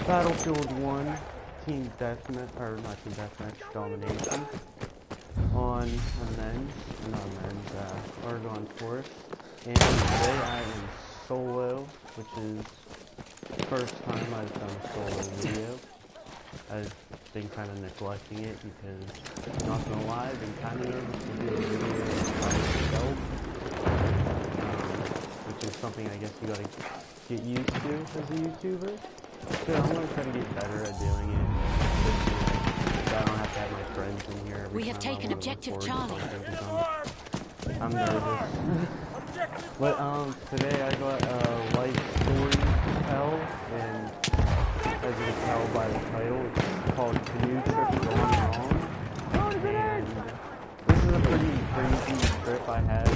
Battlefield 1 Team Deathmatch, or not Team Deathmatch, Domination on Oregon Forest. And today I am solo, which is the first time I've done a solo video. I've been kind of neglecting it because, not gonna lie, I've been kind of nervous to do a video by myself, which is something I guess you gotta get used to as a YouTuber. So I'm gonna try to get better at doing it. So I don't have to have my friends in here every We have time taken I objective something, Charlie. I'm nervous. But today I got a life story to tell, and as you can tell by the title, it's called Canoe Trip Gone Wrong. And this is a pretty crazy trip I had.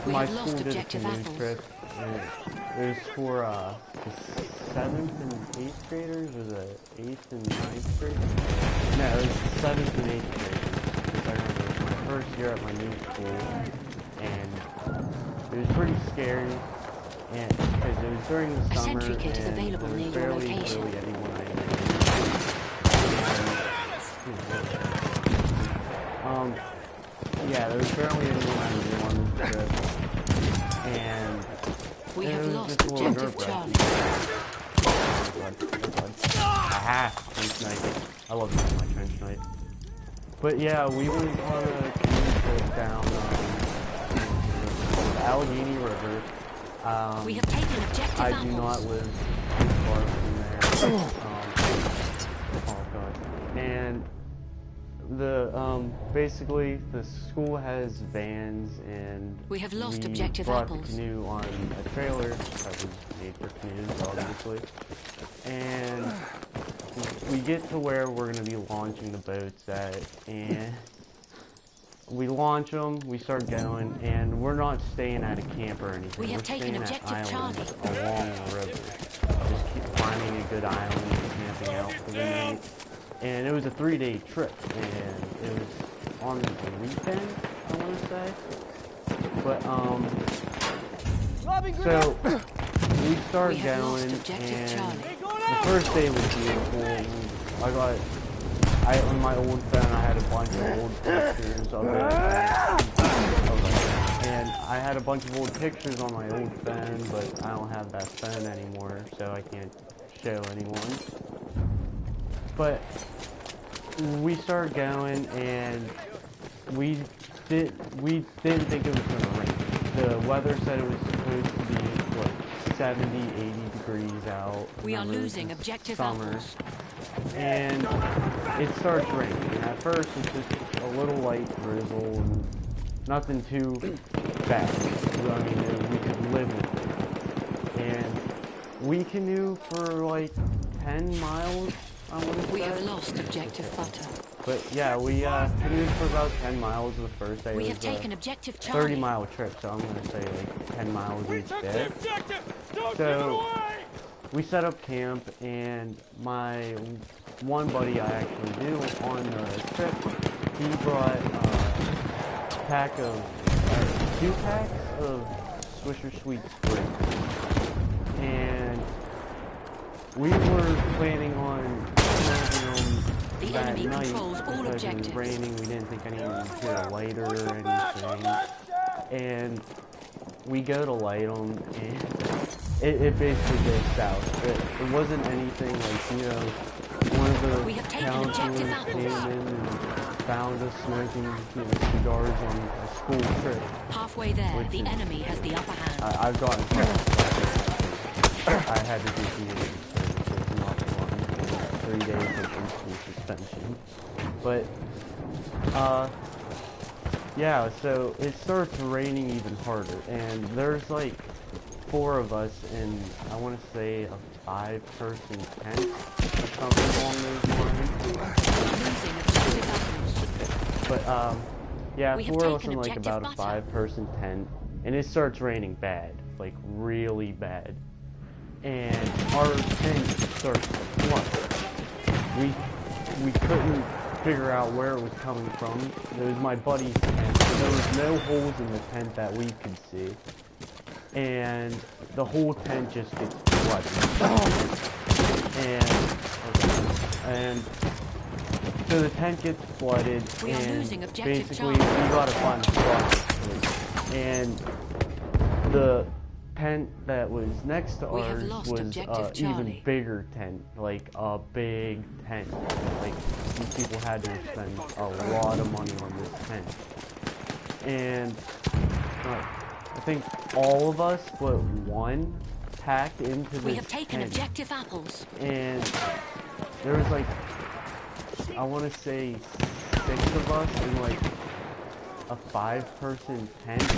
My school did a canoe trip, and it was for the 7th and 8th graders, or the 8th and 9th graders? No, it was 7th and 8th graders. Because I remember it was my first year at my new school, and it was pretty scary, and because it was during the summer, and there was barely really anyone I knew. Yeah, there was barely anyone I knew on this trip, and we have lost objective Charlie. Aha! Trench knife. I love using my trench knife. But yeah, we went on a canoe trip down the Allegheny River. We have taken objective I do apples. not live too far from there. Oh god. And basically the school has vans, and we have lost objective brought apples. the canoe on a trailer that was made for canoes, obviously. And we get to where we're going to be launching the boats at, and we launch them, we start going, and we're not staying at a camp or anything. We have we're taken staying objective at islands Charlie. along the river. Just keep finding a good island and camping out for the night. And it was a 3-day trip, and it was on the weekend, I want to say. But, so we start going, and the first day was beautiful. On my old phone, I had a bunch of old pictures of it. And I had a bunch of old pictures on my old phone, but I don't have that phone anymore, so I can't show anyone. But we started going, and we didn't think it was going to rain. The weather said it was supposed to be, 70, 80 degrees out. We are losing objective summer. apples. And it starts raining. And at first, it's just a little light drizzle, and nothing too bad. I mean, we could live with it. And we canoe for like 10 miles, I want to say. We have lost objective butter. But yeah, we canoed for about 10 miles the first day. We have taken objective Charlie. 30-mile trip, so I'm going to say like 10 miles each day. So we set up camp, and my one buddy I actually knew on the trip, he brought two packs of Swisher Sweet Spring. And we were planning on smoking them the that enemy night controls all because objectives. it was raining. We didn't think anyone would hear a lighter or anything. And we go to light them, and it basically goes south. It wasn't anything like, one of the counselors came in and found us smoking cigars on a school trip. Halfway there, the enemy has the upper hand. I've gotten I had to do community services, not one, 3 days of school suspension. But, yeah, so it starts raining even harder, and there's like 4 of us in, I want to say, a 5-person tent, or something along those lines. But, yeah, 4 of us in like about a 5-person tent, and it starts raining bad, like really bad. And our tent starts to flood. We couldn't figure out where it was coming from. It was my buddy's tent, so there was no holes in the tent that we could see. And the whole tent just gets flooded. So the tent gets flooded, We are and losing objective basically we Charlie. gotta find a spot. And the tent that was next to We have ours lost was objective even Charlie. bigger tent, like a big tent. Like these people had to spend a lot of money on this tent. And I think all of us but one packed into this We have taken tent. objective apples. And there was like, I want to say 6 of us in like a 5-person tent.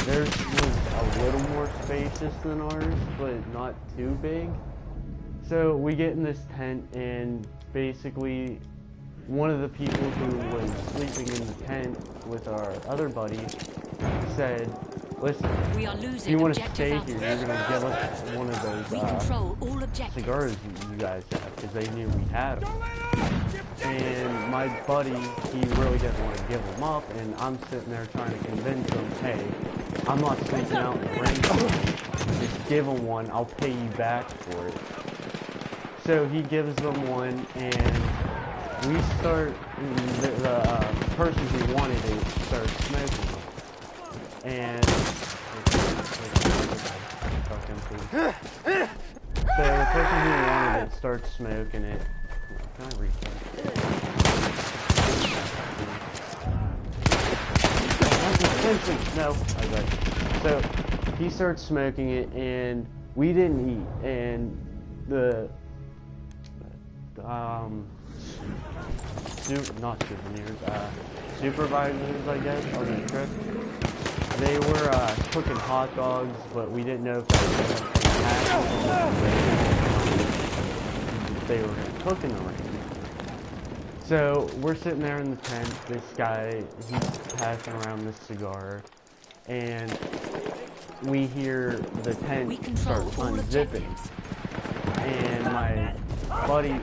Theirs was a little more spacious than ours, but not too big. So we get in this tent, and basically one of the people who was sleeping in the tent with our other buddy said, listen, We are if losing you want to objective stay apples. here, you're going to give us one of those We control all objectives. cigars you guys have, because they knew we had them. And my buddy, he really didn't want to give them up, and I'm sitting there trying to convince him, hey, I'm not sleeping out in the rain. Just give him one, I'll pay you back for it. So he gives them one, and we start, the person who wanted it starts smoking it. And so the person who wanted it starts smoking it. Can I read that? No, okay. So he starts smoking it, and we didn't eat. And the supervisors, I guess, on the trip, they were cooking hot dogs, but we didn't know if they were cooking the rain. So we're sitting there in the tent. This guy, he's passing around this cigar, and we hear the tent start unzipping. And my buddy,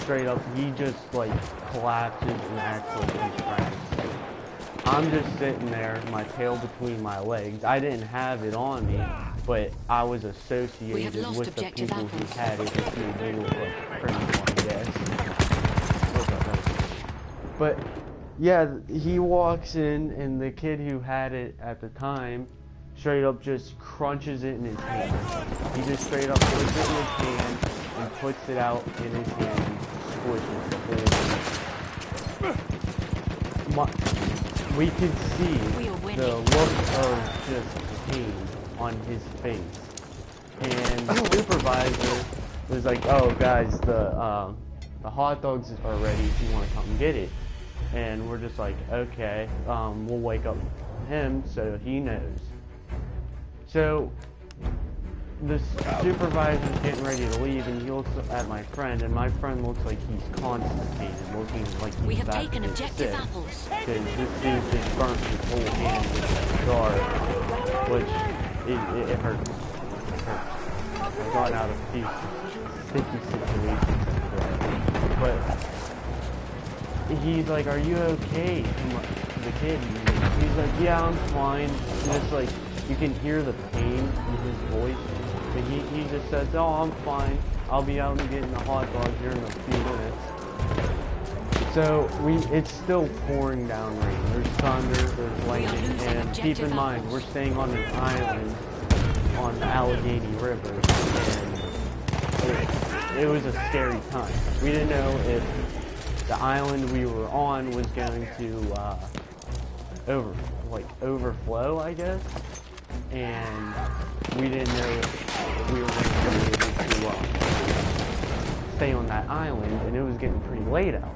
straight up, he just like collapses and acts like he's cracked. I'm just sitting there, my tail between my legs. I didn't have it on me, but I was associated with the people who had it. They look like criminal, I guess. But yeah, he walks in, and the kid who had it at the time straight up just crunches it in his hand. He just straight up puts it in his hand and puts it out in his hand and squishes it. We could see the look of just pain on his face. And the supervisor was like, oh guys, the hot dogs are ready if you want to come and get it. And we're just like, okay, we'll wake up him so he knows. So the supervisor's getting ready to leave, and he looks at my friend, and my friend looks like he's constipated, looking like he's We have about taken to objective sick. apples. Because this dude just burnt his whole hand with a cigar, which it hurts. It hurts. I've gone out of a few sticky situations today. But he's like, are you okay? The kid, he's like, yeah, I'm fine. And it's like, you can hear the pain in his voice. But he just says, oh, I'm fine. I'll be out and getting the hot dog here in a few minutes. So it's still pouring down rain. There's thunder, there's lightning, and keep in mind, we're staying on an island on the Allegheny River, and it was a scary time. We didn't know if the island we were on was going to overflow, I guess, and we didn't know if we were going to be able to stay on that island, and it was getting pretty late out.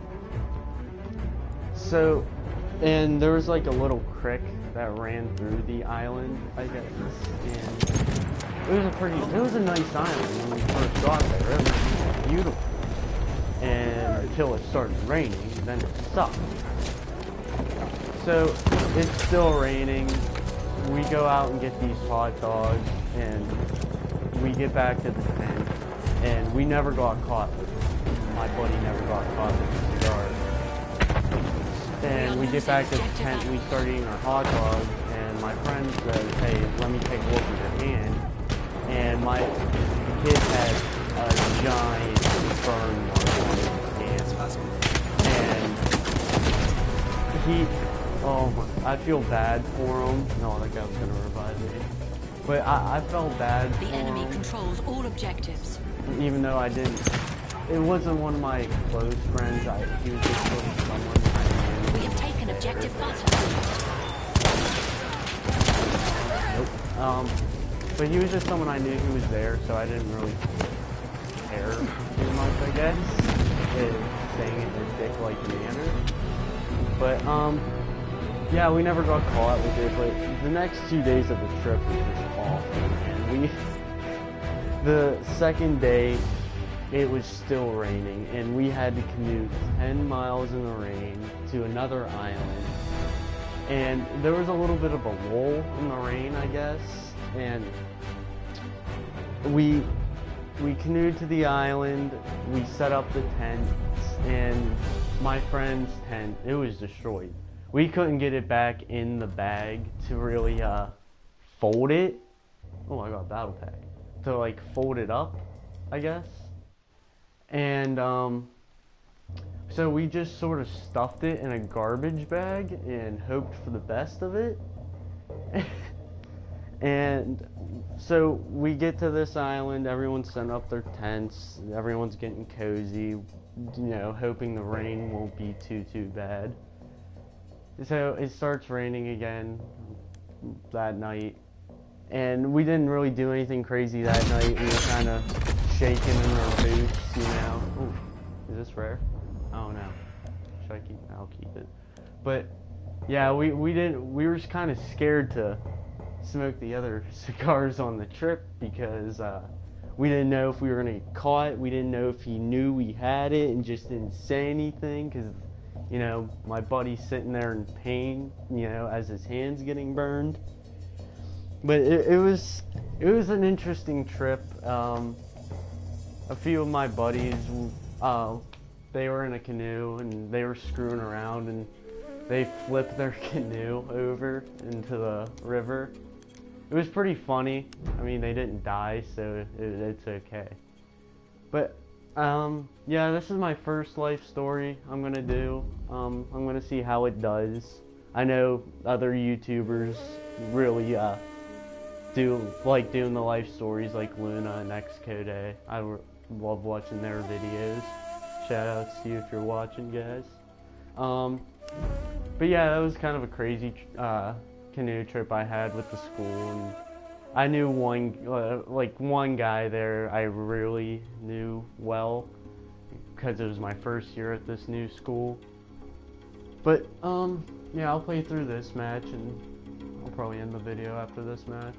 So, and there was like a little creek that ran through the island, I guess, and it was a nice island when we first got there. It was beautiful, and until it started raining, then it sucked. So it's still raining. We go out and get these hot dogs, and we get back to the tent, and we never got caught. My buddy never got caught with the cigar. And we get back to the tent, we start eating our hot dogs, and my friend says, hey, let me take a look at your hand. And my kid had a giant burn mark on his hand. Oh my, I feel bad for him. No, that guy was gonna revive me. But I felt bad for The enemy him, controls all objectives. even though I didn't. It wasn't one of my close friends. He was just sort of someone I knew. We have taken objective butter. Nope. But he was just someone I knew who was there, so I didn't really care too much, I guess. Saying it in a dick-like manner. But, yeah, we never got caught with it, but the next 2 days of the trip was just awful, man. The second day, it was still raining, and we had to canoe 10 miles in the rain to another island. And there was a little bit of a lull in the rain, I guess, and we canoed to the island, we set up the tents, and my friend's tent, it was destroyed. We couldn't get it back in the bag to really fold it. Oh, I got a battle pack. To like fold it up, I guess. And so we just sort of stuffed it in a garbage bag and hoped for the best of it. And so we get to this island, everyone's setting up their tents, everyone's getting cozy, you know, hoping the rain won't be too bad. So it starts raining again that night, and we didn't really do anything crazy that night. We were kind of shaking in our boots, you know. Ooh, is this rare? Oh no. Should I keep? I'll keep it. But yeah, we were just kind of scared to smoke the other cigars on the trip because we didn't know if we were gonna get caught. We didn't know if he knew we had it and just didn't say anything because, you know, my buddy's sitting there in pain, you know, as his hand's getting burned. But it was an interesting trip. A few of my buddies, they were in a canoe and they were screwing around and they flipped their canoe over into the river. It was pretty funny. I mean, they didn't die, so it's okay. But yeah, this is my first life story I'm gonna do. I'm gonna see how it does. I know other YouTubers really do like doing the life stories, like Luna and Xcode. I love watching their videos. Shout outs to you if you're watching, guys. But yeah, that was kind of a crazy canoe trip I had with the school, and I knew one guy there I really knew well because it was my first year at this new school. But yeah, I'll play through this match and I'll probably end the video after this match.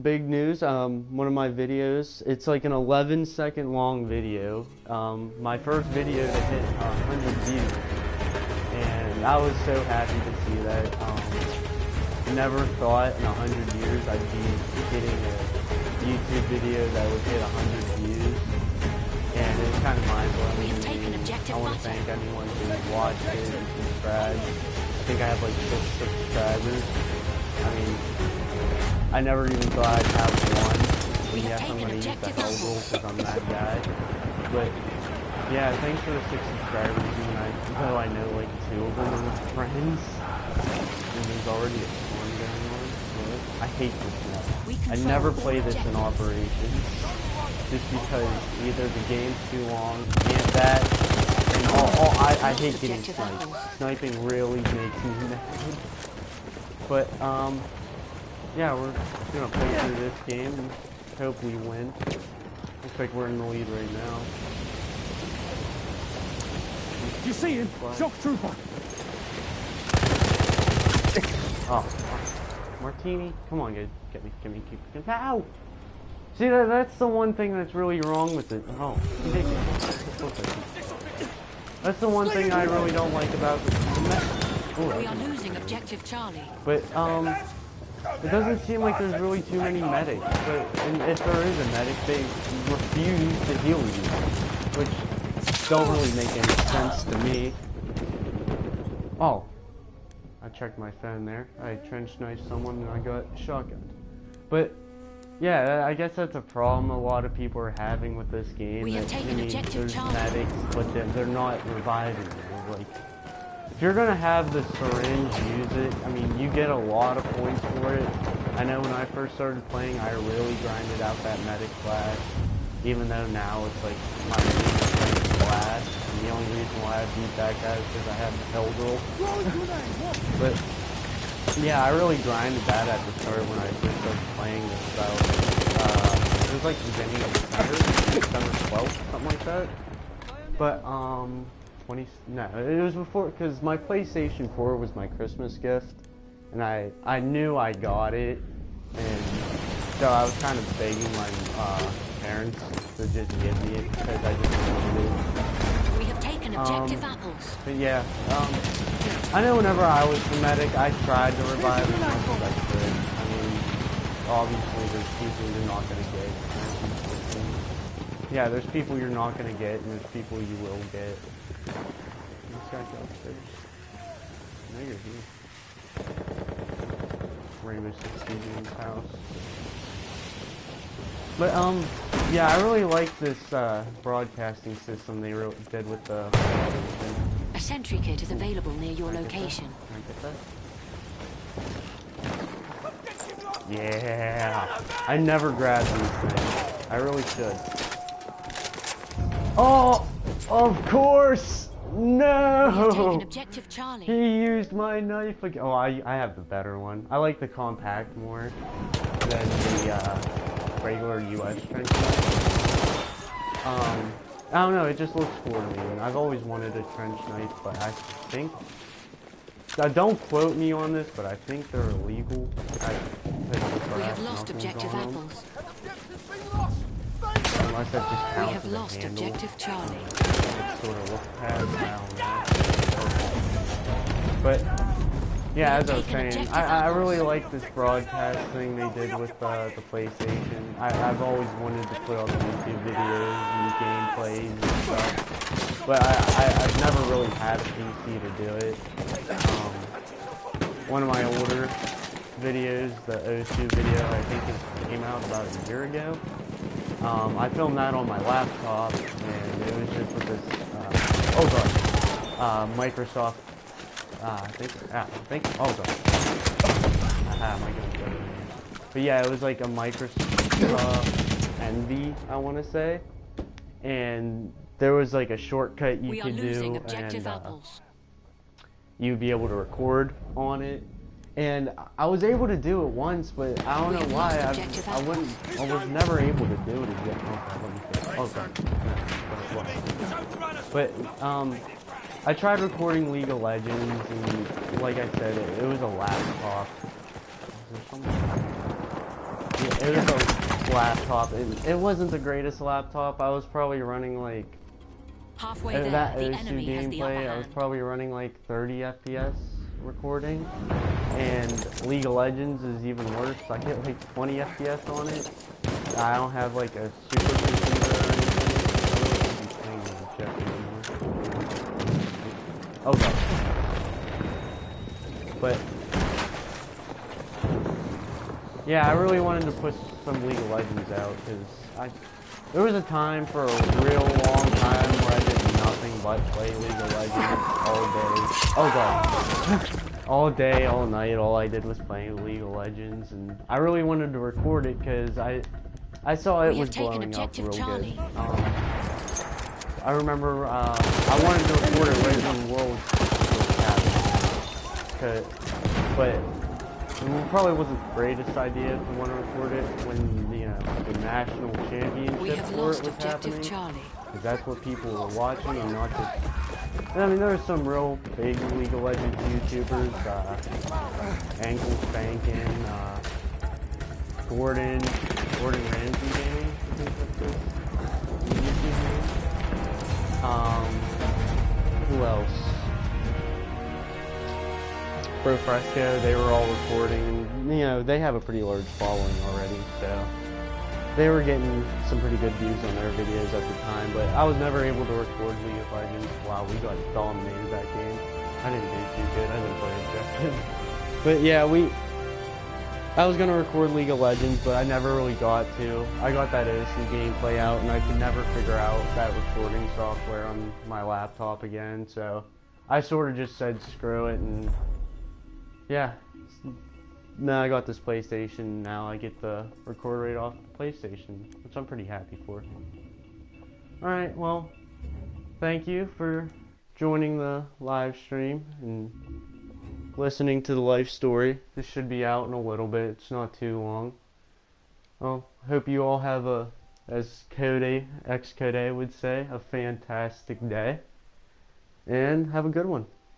Big news, one of my videos, it's like an 11-second long video. My first video that hit 100 views, and I was so happy to see that. Never thought in 100 years I'd be getting a YouTube video that would hit 100 views, and it was kind of mind-blowing to me. I want to thank anyone who watched it and subscribed. I think I have like 6 subscribers. I mean, I never even thought I'd have one. Yes, I'm gonna use the hell rule because I'm that guy. But yeah, thanks for the 6 subscribers. Even though I know like 2 of them are friends, and there's already a storm going on. So I hate this map. I never play this in operations, just because either the game's too long, and that, and I hate getting sniped. Sniping really makes me mad. But yeah, we're gonna play through this game and hope we win. Looks like we're in the lead right now. You see him? Shock trooper! Oh, Martini, come on, guys, get me, keep. Ow! See, that's the one thing that's really wrong with it. Oh, that's the one thing I really don't like about this. We are losing objective Charlie. But it doesn't seem like there's really too many medics, and if there is a medic, they refuse to heal you, which don't really make any sense to me. Oh, I checked my phone there. I trench knifed someone and I got shotgunned. But Yeah, I guess that's a problem a lot of people are having with this game. We have taken objective there's Charlie. medics, but they're not reviving you. Like, if you're gonna have the syringe, use it. I mean, you get a lot of points for it. I know when I first started playing, I really grinded out that medic class, even though now it's like my main class. And the only reason why I beat that guy is because I have Hell Girl. But yeah, I really grinded that at the start when I first started playing this about, it was like the beginning of December 12th, something like that. But, no, it was before, because my PlayStation 4 was my Christmas gift, and I knew I got it, and so I was kind of begging my, parents to just give me it, because I just wanted it. We have taken objective apples. But yeah, I know whenever I was the medic, I tried to revive as much as I could. I mean, obviously there's people you're not going to get. Yeah, there's people you're not going to get, and there's people you will get. This guy go upstairs. No, you're here. Rainbow Six Siege's house. But, yeah, I really like this, broadcasting system they did with the... A sentry kit is available near your location. Can I get that? Yeah! I never grabbed these things. I really should. Oh! Of course! No! We have taken objective Charlie. He used my knife again. Oh, I have the better one. I like the compact more than the, regular US trench knife. I don't know, it just looks cool to me, and I've always wanted a trench knife, but I think... don't quote me on this, but I think they're illegal. We have lost objective apples. Unless that just counts We have as a lost handle. objective Charlie. It's sort of look past, I don't know. But... yeah, as I was saying, I really like this broadcast thing they did with the PlayStation. I've always wanted to put up YouTube videos and gameplays and stuff, but I've never really had a PC to do it. One of my older videos, the O2 video, I think it came out about a year ago. I filmed that on my laptop, and it was just with this, Microsoft. I think, oh god. Aha, my gun's better than me. But yeah, it was like a Microsoft Envy, I want to say. And there was like a shortcut you could do, and you'd be able to record on it. And I was able to do it once, but I don't know why. I was never able to do it again. But, I tried recording League of Legends, and like I said, it was a laptop. Yeah, it was a laptop. It wasn't the greatest laptop. I was probably running like... halfway there, that the O2 enemy has the upper gameplay, I was hand. probably running like 30 FPS recording. And League of Legends is even worse. I get like 20 FPS on it. I don't have like a super computer or anything. I don't really be playing on okay. But yeah, I really wanted to push some League of Legends out because there was a time for a real long time where I did nothing but play League of Legends all day. Oh god. All day, all night, all I did was play League of Legends, and I really wanted to record it because I saw it was blowing up real good. I remember I wanted to record a Raging World but it probably wasn't the greatest idea to want to record it when the national championship for it was happening. Because that's what people were watching, and not just... I mean, there are some real big League of Legends YouTubers, Ankle Spankin', Gordon Ramsay Gaming, I think that's his YouTube name. Who else? Pro Fresco, they were all recording, and they have a pretty large following already, so they were getting some pretty good views on their videos at the time, but I was never able to record League of Legends. Wow, we got dominated that game. I didn't do too good, I didn't play objective. But yeah, I was gonna record League of Legends, but I never really got to. I got that OC gameplay out, and I could never figure out that recording software on my laptop again, so I sort of just said screw it, and yeah. Now I got this PlayStation, now I get the record right off the PlayStation, which I'm pretty happy for. Alright, well, thank you for joining the live stream and listening to the life story. This should be out in a little bit, it's not too long. Well, hope you all have a, as Code, ex-Code would say, a fantastic day. And have a good one.